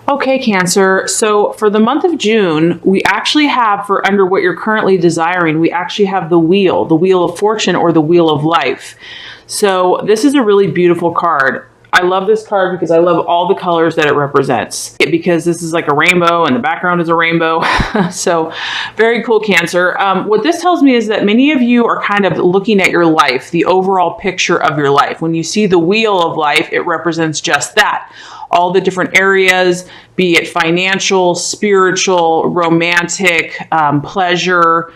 Okay, Cancer. So for the month of June, we actually have, for under what you're currently desiring, we actually have the Wheel of Fortune, or the Wheel of Life. So this is a really beautiful card. I love this card because I love all the colors that it represents, because this is like a rainbow and the background is a rainbow. So very cool, Cancer. What this tells me is that many of you are kind of looking at your life, the overall picture of your life. When you see the Wheel of Life, it represents just that. All the different areas, be it financial, spiritual, romantic, pleasure,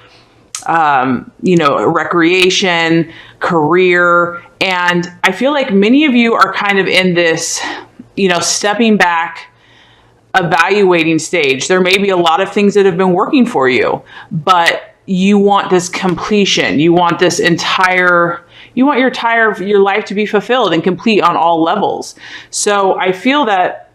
recreation, career. And I feel like many of you are kind of in this, stepping back, evaluating stage. There may be a lot of things that have been working for you, but you want this completion. You want your life to be fulfilled and complete on all levels. So I feel that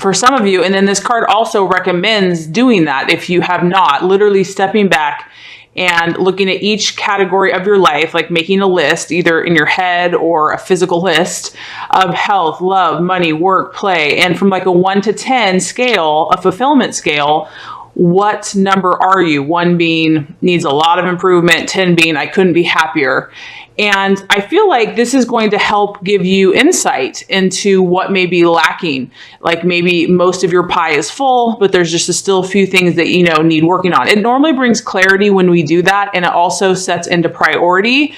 for some of you, and then this card also recommends doing that if you have not, literally stepping back and looking at each category of your life, like making a list, either in your head or a physical list of health, love, money, work, play, and from like a 1 to 10 scale, a fulfillment scale, what number are you? 1 being needs a lot of improvement, 10 being I couldn't be happier. And I feel like this is going to help give you insight into what may be lacking. Like maybe most of your pie is full, but there's just still a few things that need working on. It normally brings clarity when we do that, and it also sets into priority.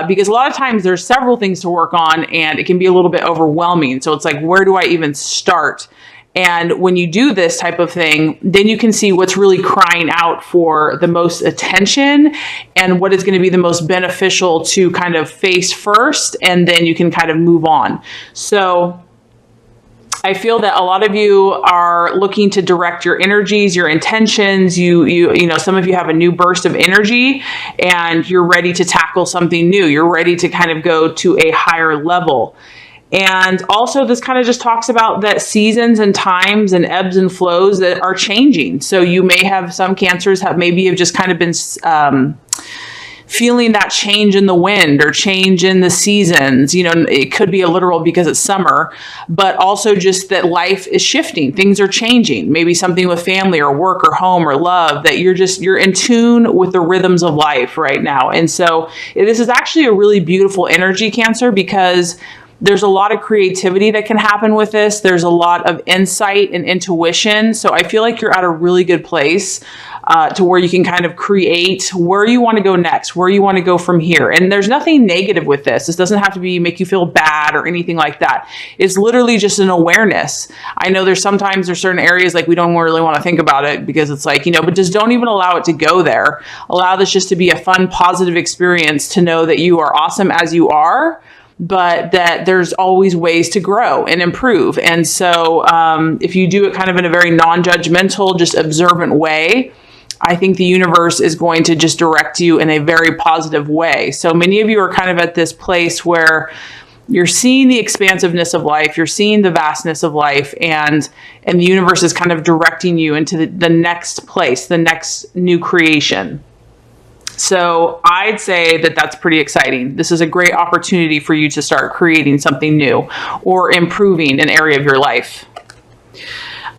Because a lot of times there's several things to work on and it can be a little bit overwhelming. So it's like, where do I even start? And when you do this type of thing, then you can see what's really crying out for the most attention and what is going to be the most beneficial to kind of face first, and then you can kind of move on. So I feel that a lot of you are looking to direct your energies, your intentions. Some of you have a new burst of energy and you're ready to tackle something new. You're ready to kind of go to a higher level. And also this kind of just talks about that seasons and times and ebbs and flows that are changing. So you may have some Cancers have just kind of been feeling that change in the wind or change in the seasons. It could be a literal because it's summer, but also just that life is shifting. Things are changing. Maybe something with family or work or home or love, that you're in tune with the rhythms of life right now. And so this is actually a really beautiful energy, Cancer, because there's a lot of creativity that can happen with this. There's a lot of insight and intuition. So I feel like you're at a really good place to where you can kind of create where you want to go next, where you want to go from here. And there's nothing negative with this. This doesn't have to make you feel bad or anything like that. It's literally just an awareness. I know there's certain areas like we don't really want to think about it because it's like, but just don't even allow it to go there. Allow this just to be a fun, positive experience to know that you are awesome as you are, but that there's always ways to grow and improve. And so if you do it kind of in a very non-judgmental, just observant way, I think the universe is going to just direct you in a very positive way. So many of you are kind of at this place where you're seeing the expansiveness of life, you're seeing the vastness of life, and the universe is kind of directing you into the next place, the next new creation. So I'd say that that's pretty exciting. This is a great opportunity for you to start creating something new or improving an area of your life.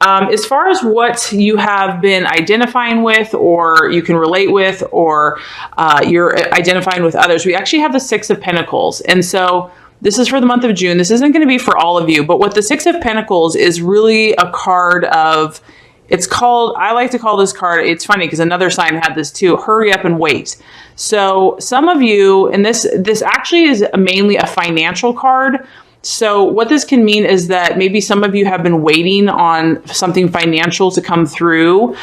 As far as what you have been identifying with, or you can relate with, or you're identifying with others, we actually have the 6 of Pentacles. And so this is for the month of June. This isn't going to be for all of you, but what the 6 of Pentacles is really a card of, I like to call this card, it's funny because another sign had this too, hurry up and wait. So some of you, and this actually is mainly a financial card. So what this can mean is that maybe some of you have been waiting on something financial to come through.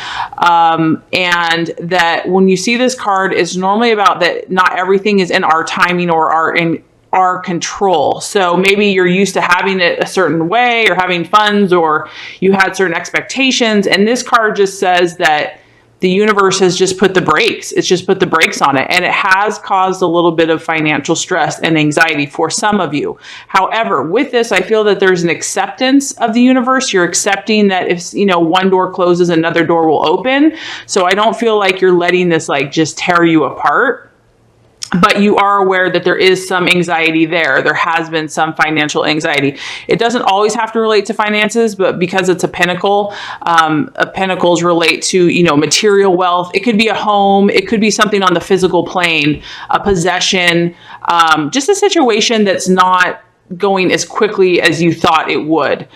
And that when you see this card, it's normally about that not everything is in our timing or in our control. So maybe you're used to having it a certain way or having funds, or you had certain expectations. And this card just says that the universe has just put the brakes. It's just put the brakes on it. And it has caused a little bit of financial stress and anxiety for some of you. However, with this, I feel that there's an acceptance of the universe. You're accepting that if, one door closes, another door will open. So I don't feel like you're letting this just tear you apart. but you are aware that there is some anxiety there. There has been some financial anxiety. It doesn't always have to relate to finances, but because it's a pinnacle, pinnacles relate to, material wealth. It could be a home. It could be something on the physical plane, a possession, just a situation that's not going as quickly as you thought it would.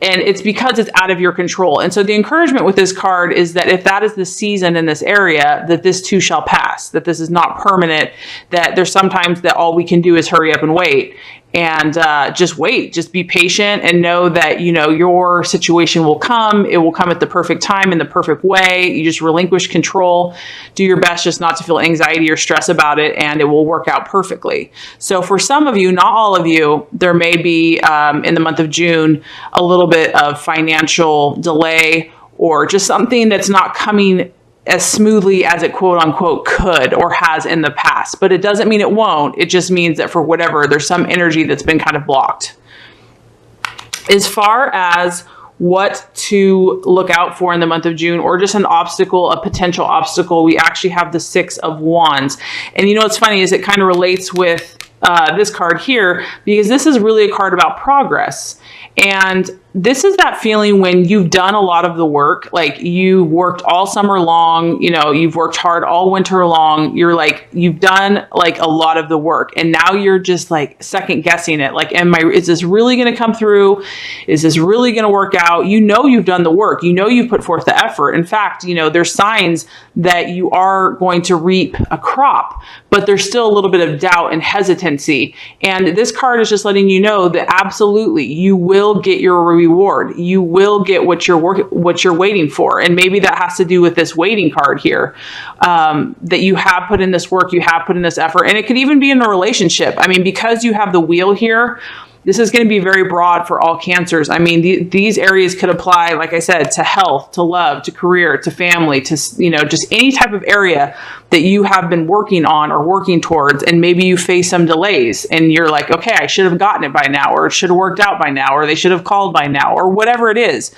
And it's because it's out of your control. And so the encouragement with this card is that if that is the season in this area, that this too shall pass, that this is not permanent, that there's sometimes that all we can do is hurry up and wait. And just wait, just be patient and know that, your situation will come. It will come at the perfect time in the perfect way. You just relinquish control, do your best just not to feel anxiety or stress about it, and it will work out perfectly. So for some of you, not all of you, there may be in the month of June, a little bit of financial delay or just something that's not coming as smoothly as it quote unquote could or has in the past, but it doesn't mean it won't. It just means that for whatever, there's some energy that's been kind of blocked. As far as what to look out for in the month of June, or just an obstacle, a potential obstacle, we actually have the 6 of Wands. And what's funny is it kind of relates with this card here, because this is really a card about progress. And this is that feeling when you've done a lot of the work, like you worked all summer long, you've worked hard all winter long. You've done like a lot of the work, and now you're just like second guessing it. Like, is this really going to come through? Is this really going to work out? You've done the work, you've put forth the effort. In fact, there's signs that you are going to reap a crop, but there's still a little bit of doubt and hesitancy. And this card is just letting you know that absolutely you will get your reward. You will get what you're waiting for. And maybe that has to do with this waiting card here, that you have put in this work, you have put in this effort. And it could even be in a relationship. Because you have the wheel here, this is going to be very broad for all cancers. These areas could apply, like I said, to health, to love, to career, to family, to, just any type of area that you have been working on or working towards. And maybe you face some delays and you're like, okay, I should have gotten it by now, or it should have worked out by now, or they should have called by now, or whatever it is.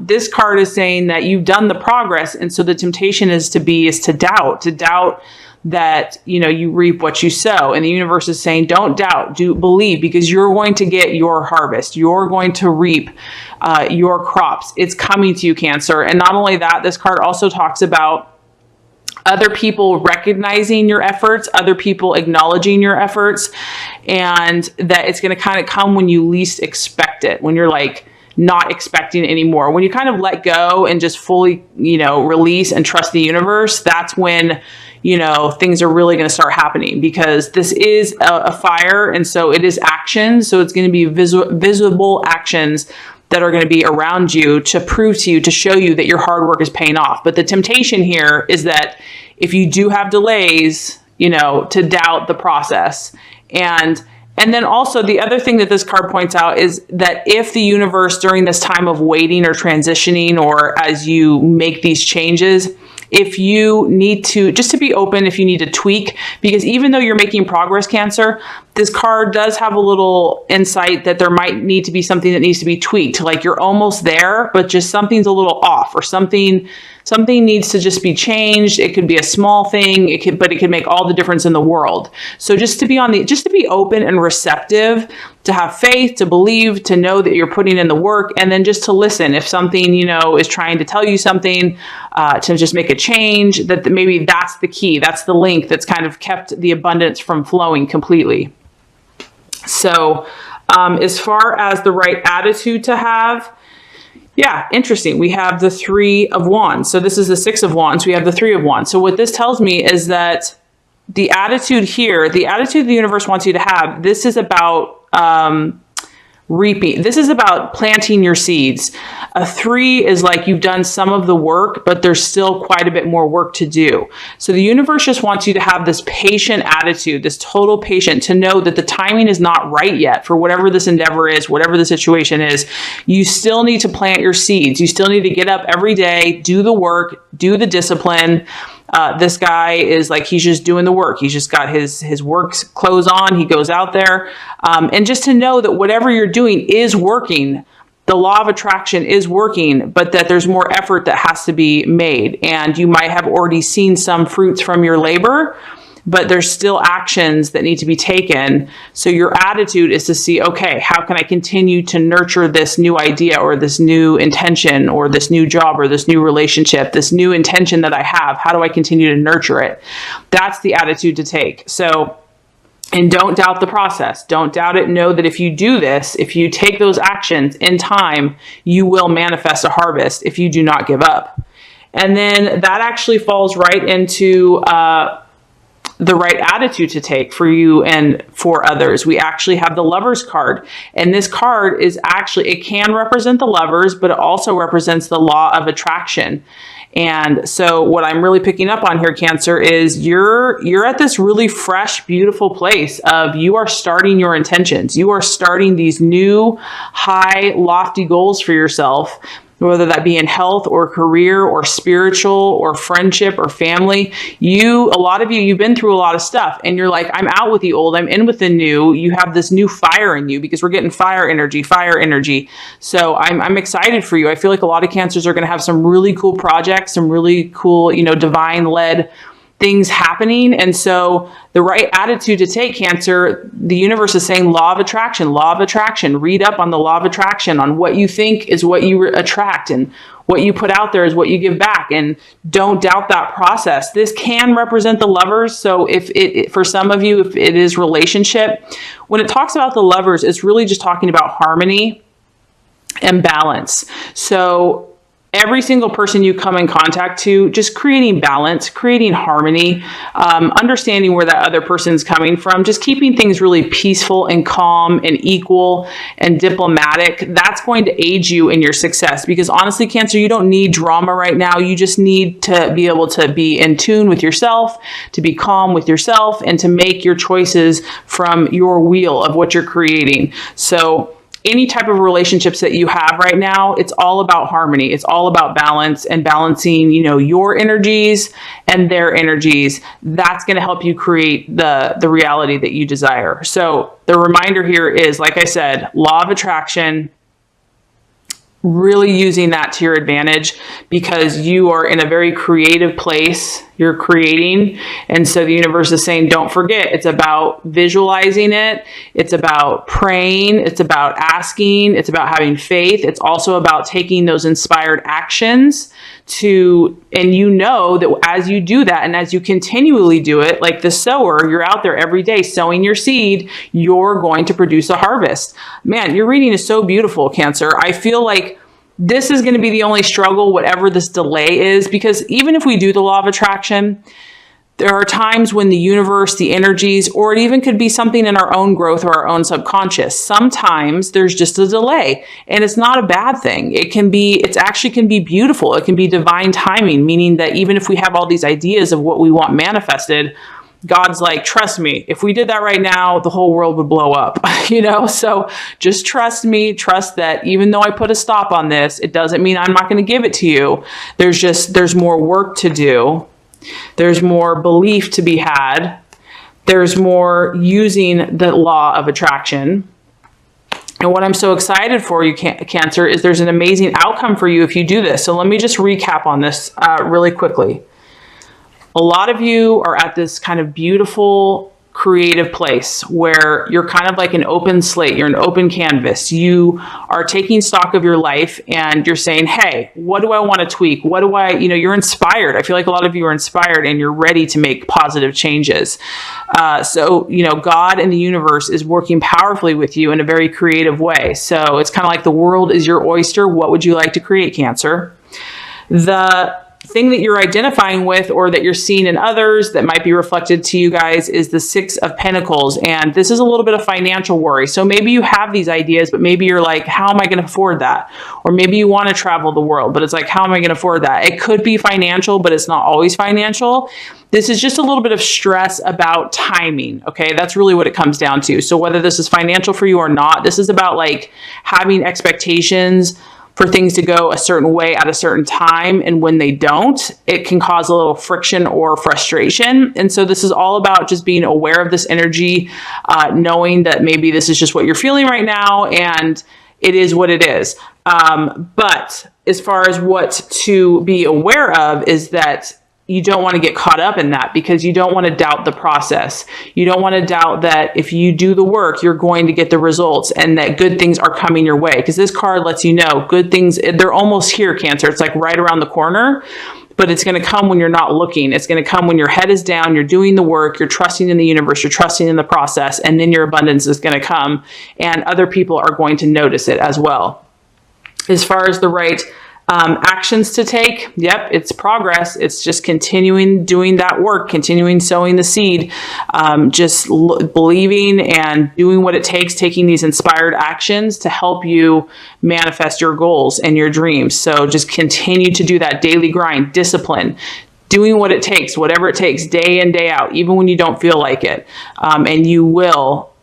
This card is saying that you've done the progress. And so the temptation is to doubt that, you reap what you sow. And the universe is saying, don't doubt, believe, because you're going to get your harvest. You're going to reap your crops. It's coming to you, Cancer. And not only that, this card also talks about other people recognizing your efforts, other people acknowledging your efforts, and that it's going to kind of come when you least expect it, when you're like not expecting it anymore. When you kind of let go and just fully, release and trust the universe, that's when things are really going to start happening, because this is a fire. And so it is action. So it's going to be visible actions that are going to be around you to prove to you, to show you that your hard work is paying off. But the temptation here is that if you do have delays, to doubt the process. And then also the other thing that this card points out is that if the universe during this time of waiting or transitioning, or as you make these changes, if you need to, just to be open, if you need to tweak, because even though you're making progress, Cancer, this card does have a little insight that there might need to be something that needs to be tweaked. Like you're almost there, but just something's a little off, or something needs to just be changed. It could be a small thing, but it could make all the difference in the world. So just to be open and receptive, to have faith, to believe, to know that you're putting in the work, and then just to listen. If something, is trying to tell you something, to just make a change, that maybe that's the key. That's the link that's kind of kept the abundance from flowing completely. So, as far as the right attitude to have, yeah, interesting. We have the 3 of Wands. So this is the 6 of Wands. We have the 3 of Wands. So what this tells me is that the attitude here, the attitude the universe wants you to have, this is about reaping. This is about planting your seeds. A 3 is like you've done some of the work, but there's still quite a bit more work to do. So the universe just wants you to have this patient attitude, this total patient, to know that the timing is not right yet for whatever this endeavor is, whatever the situation is. You still need to plant your seeds. You still need to get up every day, do the work, do the discipline. This guy is like, he's just doing the work. He's just got his work clothes on. He goes out there. And just to know that whatever you're doing is working. The law of attraction is working, but that there's more effort that has to be made. And you might have already seen some fruits from your labor, but there's still actions that need to be taken. So your attitude is to see, okay, how can I continue to nurture this new idea or this new intention or this new job or this new relationship, this new intention that I have? How do I continue to nurture it? That's the attitude to take. So, and don't doubt the process. Don't doubt it. Know that if you do this, if you take those actions in time, you will manifest a harvest if you do not give up. And then that actually falls right into the right attitude to take for you and for others. We actually have the Lovers card. And this card is actually, it can represent the lovers, but it also represents the law of attraction. And so what I'm really picking up on here, Cancer, is you're at this really fresh, beautiful place of you are starting your intentions. You are starting these new, high, lofty goals for yourself, whether that be in health or career or spiritual or friendship or family. A lot of you, you've been through a lot of stuff and you're like, I'm out with the old, I'm in with the new. You have this new fire in you because we're getting fire energy. So I'm excited for you. I feel like a lot of Cancers are going to have some really cool projects, some really cool, divine led things happening. And so the right attitude to take, Cancer, the universe is saying law of attraction. Read up on the law of attraction, on what you think is what you attract, and what you put out there is what you give back. And don't doubt that process. This can represent the lovers. So if it, for some of you, if it is relationship, when it talks about the lovers, it's really just talking about harmony and balance. So every single person you come in contact to, just creating balance, creating harmony, understanding where that other person's coming from, just keeping things really peaceful and calm and equal and diplomatic. That's going to aid you in your success, because honestly, Cancer, you don't need drama right now. You just need to be able to be in tune with yourself, to be calm with yourself, and to make your choices from your wheel of what you're creating. So any type of relationships that you have right now, it's all about harmony. It's all about balance and balancing, your energies and their energies. That's going to help you create the reality that you desire. So the reminder here is, like I said, law of attraction, really using that to your advantage, because you are in a very creative place. You're creating. And so the universe is saying, don't forget, it's about visualizing it. It's about praying. It's about asking. It's about having faith. It's also about taking those inspired actions and that as you do that, and as you continually do it, like the sower, you're out there every day sowing your seed, you're going to produce a harvest. Man, your reading is so beautiful, Cancer. I feel like this is going to be the only struggle, whatever this delay is, because even if we do the law of attraction, there are times when the universe, the energies, or it even could be something in our own growth or our own subconscious. Sometimes there's just a delay, and it's not a bad thing. It actually can be beautiful. It can be divine timing, meaning that even if we have all these ideas of what we want manifested, God's like, trust me, if we did that right now, the whole world would blow up, So just trust me, trust that even though I put a stop on this, it doesn't mean I'm not going to give it to you. There's more work to do. There's more belief to be had. There's more using the law of attraction. And what I'm so excited for you, Cancer, is there's an amazing outcome for you if you do this. So let me just recap on this really quickly. A lot of you are at this kind of beautiful, creative place where you're kind of like an open slate. You're an open canvas. You are taking stock of your life and you're saying, hey, what do I want to tweak? What do you're inspired. I feel like a lot of you are inspired and you're ready to make positive changes. So God and the universe is working powerfully with you in a very creative way. So it's kind of like the world is your oyster. What would you like to create, Cancer? The thing that you're identifying with, or that you're seeing in others that might be reflected to you guys, is the Six of Pentacles. And this is a little bit of financial worry. So maybe you have these ideas, but maybe you're like, how am I going to afford that? Or maybe you want to travel the world, but it's like, how am I going to afford that? It could be financial, but it's not always financial. This is just a little bit of stress about timing. Okay. That's really what it comes down to. So whether this is financial for you or not, this is about like having expectations for things to go a certain way at a certain time. And when they don't, it can cause a little friction or frustration. And so this is all about just being aware of this energy, knowing that maybe this is just what you're feeling right now and it is what it is. But as far as what to be aware of is that you don't want to get caught up in that, because you don't want to doubt the process. You don't want to doubt that if you do the work, you're going to get the results and that good things are coming your way. Because this card lets you know good things, they're almost here, Cancer. It's like right around the corner, but it's going to come when you're not looking. It's going to come when your head is down, you're doing the work, you're trusting in the universe, you're trusting in the process, and then your abundance is going to come, and other people are going to notice it as well. As far as the right actions to take, yep, it's progress. It's just continuing doing that work, continuing sowing the seed, just believing and doing what it takes, taking these inspired actions to help you manifest your goals and your dreams. So just continue to do that daily grind, discipline, doing what it takes, whatever it takes, day in, day out, even when you don't feel like it, and you will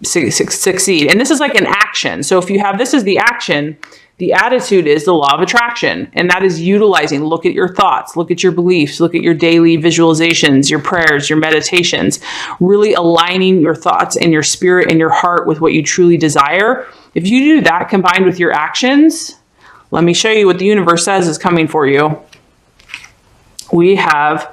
succeed. And this is like an action. So if you have this as the action, the attitude is the law of attraction, and that is utilizing, look at your thoughts, look at your beliefs, look at your daily visualizations, your prayers, your meditations, really aligning your thoughts and your spirit and your heart with what you truly desire. If you do that combined with your actions, let me show you what the universe says is coming for you. We have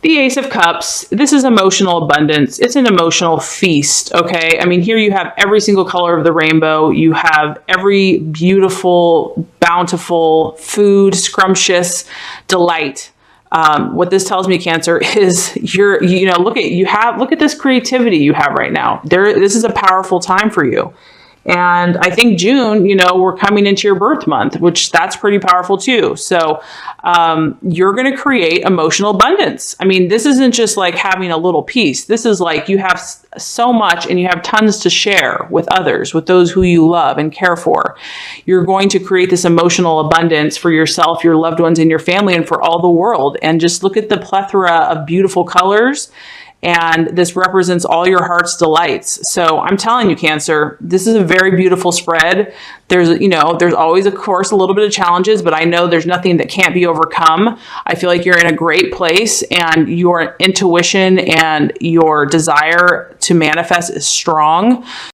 the Ace of Cups. This is emotional abundance. It's an emotional feast, okay? I mean, here you have every single color of the rainbow. You have every beautiful, bountiful food, scrumptious delight. What this tells me, Cancer, is look at this creativity you have right now. This is a powerful time for you. And I think June, we're coming into your birth month, which that's pretty powerful too. So you're going to create emotional abundance. I mean, this isn't just like having a little piece. This is like you have so much and you have tons to share with others, with those who you love and care for. You're going to create this emotional abundance for yourself, your loved ones, and your family, and for all the world. And just look at the plethora of beautiful colors. And this represents all your heart's delights. So I'm telling you, Cancer, this is a very beautiful spread. There's always, of course, a little bit of challenges, but I know there's nothing that can't be overcome. I feel like you're in a great place, and your intuition and your desire to manifest is strong.